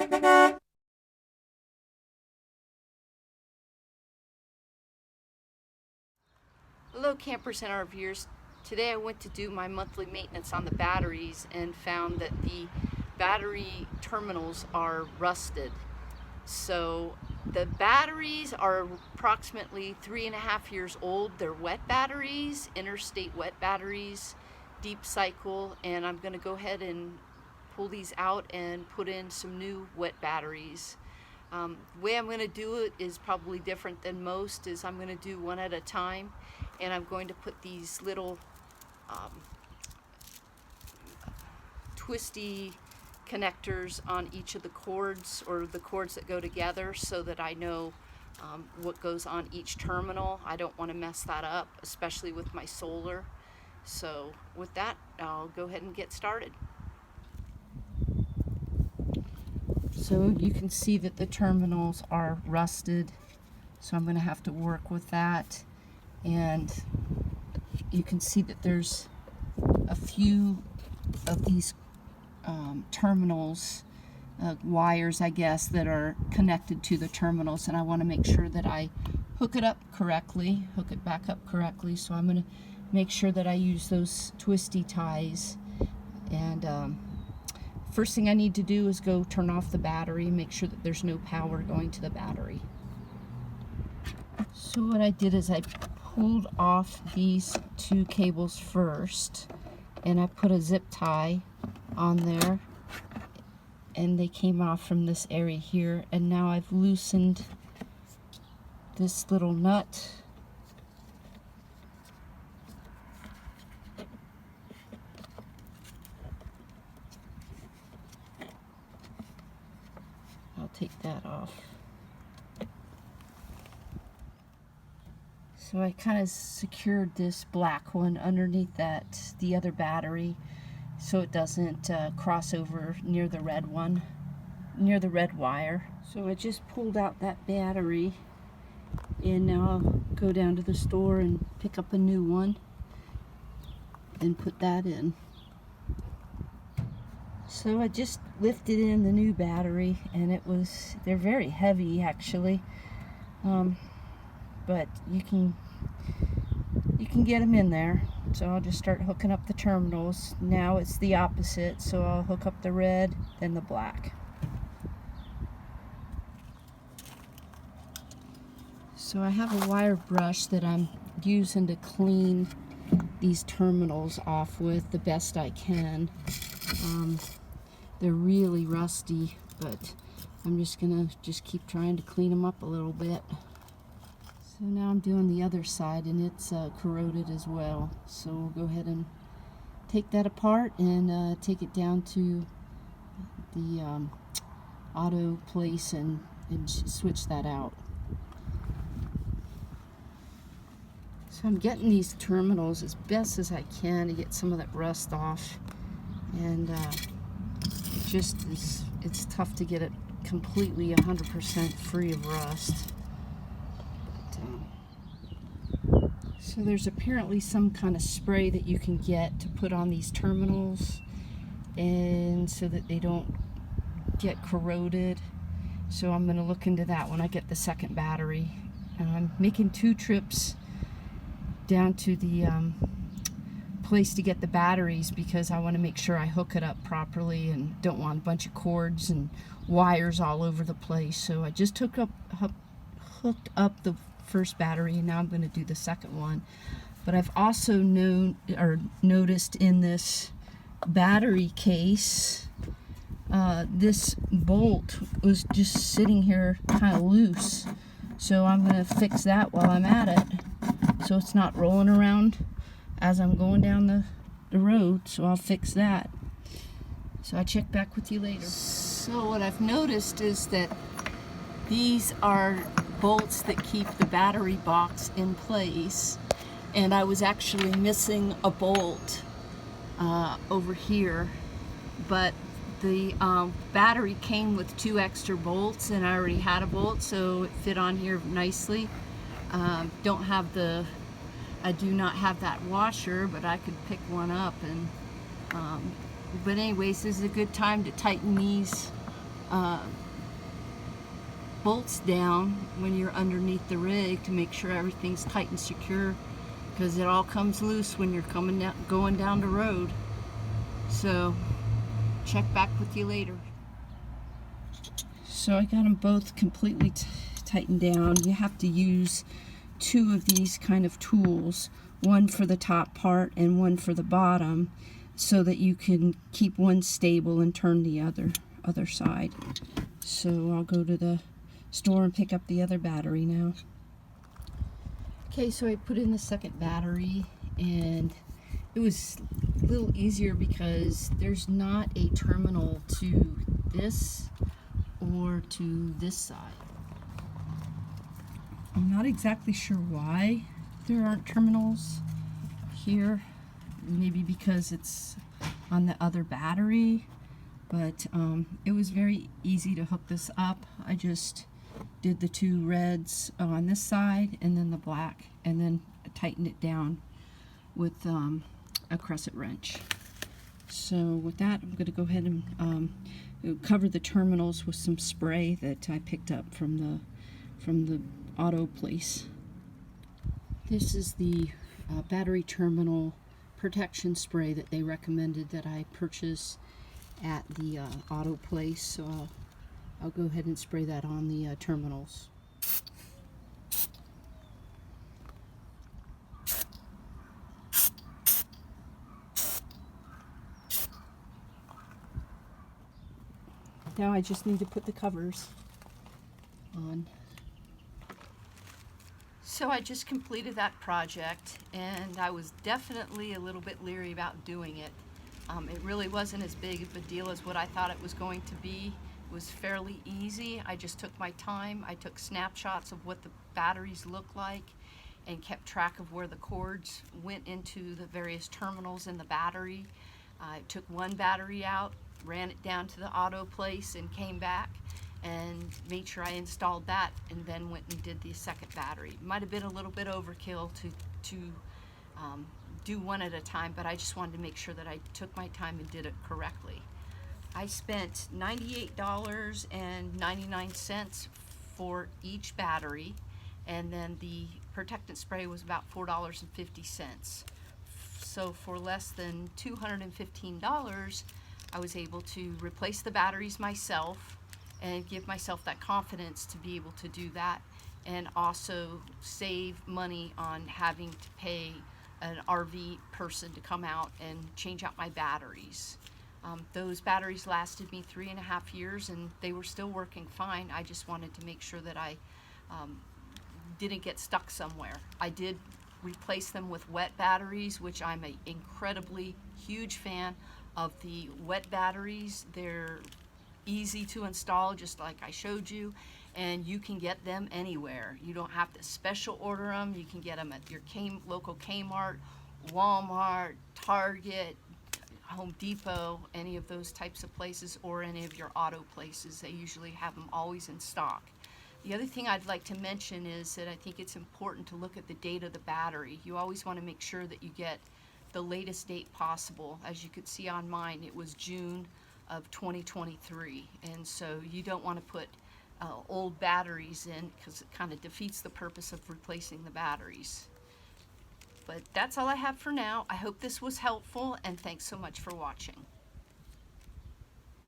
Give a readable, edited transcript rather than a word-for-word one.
Hello campers and RVers. Today I went to do my monthly maintenance on the batteries and found that the battery terminals are rusted. So the batteries are approximately 3.5 years old. They're wet batteries, interstate wet batteries, deep cycle, and I'm going to go ahead and pull these out and put in some new wet batteries. The way I'm going to do it is probably different than most. Is I'm going to do one at a time, and I'm going to put these little twisty connectors on each of the cords, or the cords that go together, so that I know what goes on each terminal. I don't want to mess that up, especially with my solar. So with that, I'll go ahead and get started. So you can see that the terminals are rusted, so I'm going to have to work with that. And you can see that there's a few of these terminals, wires I guess, that are connected to the terminals, and I want to make sure that I hook it up correctly, hook it back up correctly. So I'm going to make sure that I use those twisty ties. And first thing I need to do is go turn off the battery and make sure that there's no power going to the battery. So what I did is I pulled off these two cables first, and I put a zip tie on there, and they came off from this area here. And now I've loosened this little nut. I'll take that off. So I kind of secured this black one underneath the other battery, so it doesn't cross over near the red one, near the red wire. So I just pulled out that battery, and now I'll go down to the store and pick up a new one and put that in. So I just lifted in the new battery, and they're very heavy actually, but you can get them in there. So I'll just start hooking up the terminals. Now it's the opposite, so I'll hook up the red, then the black. So I have a wire brush that I'm using to clean these terminals off with the best I can. They're really rusty, but I'm just gonna keep trying to clean them up a little bit. So now I'm doing the other side, and it's corroded as well. So we'll go ahead and take that apart and take it down to the auto place and switch that out. So I'm getting these terminals as best as I can to get some of that rust off, and it's tough to get it completely 100% free of rust. So there's apparently some kind of spray that you can get to put on these terminals, and so that they don't get corroded. So I'm going to look into that when I get the second battery. And I'm making 2 trips down to the place to get the batteries, because I want to make sure I hook it up properly and don't want a bunch of cords and wires all over the place. So I just hooked up the first battery, and now I'm going to do the second one. But I've also noticed in this battery case, this bolt was just sitting here kind of loose. So I'm going to fix that while I'm at it, so it's not rolling around as I'm going down the road. So I'll fix that. So I'll check back with you later. So what I've noticed is that these are bolts that keep the battery box in place, and I was actually missing a bolt over here, but the battery came with 2 extra bolts, and I already had a bolt, so it fit on here nicely. I do not have that washer, but I could pick one up. And but anyways, this is a good time to tighten these bolts down when you're underneath the rig to make sure everything's tight and secure, because it all comes loose when you're going down the road. So check back with you later. So I got them both completely tightened down. You have to use two of these kind of tools, one for the top part and one for the bottom, so that you can keep one stable and turn the other side. So I'll go to the store and pick up the other battery now. Okay, so I put in the second battery, and it was a little easier because there's not a terminal to this or to this side. I'm not exactly sure why there aren't terminals here. Maybe because it's on the other battery, but it was very easy to hook this up. I just did the two reds on this side and then the black, and then tightened it down with a crescent wrench. So with that, I'm going to go ahead and cover the terminals with some spray that I picked up from the auto place. This is the battery terminal protection spray that they recommended that I purchase at the auto place. So I'll go ahead and spray that on the terminals. Now I just need to put the covers on. So I just completed that project, and I was definitely a little bit leery about doing it. It really wasn't as big of a deal as what I thought it was going to be. It was fairly easy. I just took my time. I took snapshots of what the batteries look like and kept track of where the cords went into the various terminals in the battery. I took one battery out, ran it down to the auto place, and came back and made sure I installed that, and then went and did the second battery. Might have been a little bit overkill to do one at a time, but I just wanted to make sure that I took my time and did it correctly. I spent $98.99 for each battery, and then the protectant spray was about $4.50. So for less than $215, I was able to replace the batteries myself and give myself that confidence to be able to do that, and also save money on having to pay an RV person to come out and change out my batteries. Those batteries lasted me 3.5 years, and they were still working fine. I just wanted to make sure that I didn't get stuck somewhere. I did replace them with wet batteries, which I'm an incredibly huge fan of the wet batteries. They're easy to install, just like I showed you, and you can get them anywhere. You don't have to special order them. You can get them at your local Kmart, Walmart, Target, Home Depot, any of those types of places, or any of your auto places. They usually have them always in stock. The other thing I'd like to mention is that I think it's important to look at the date of the battery. You always want to make sure that you get the latest date possible. As you could see on mine, it was June of 2023, and so you don't want to put old batteries in, because it kind of defeats the purpose of replacing the batteries. But that's all I have for now. I hope this was helpful, and thanks so much for watching.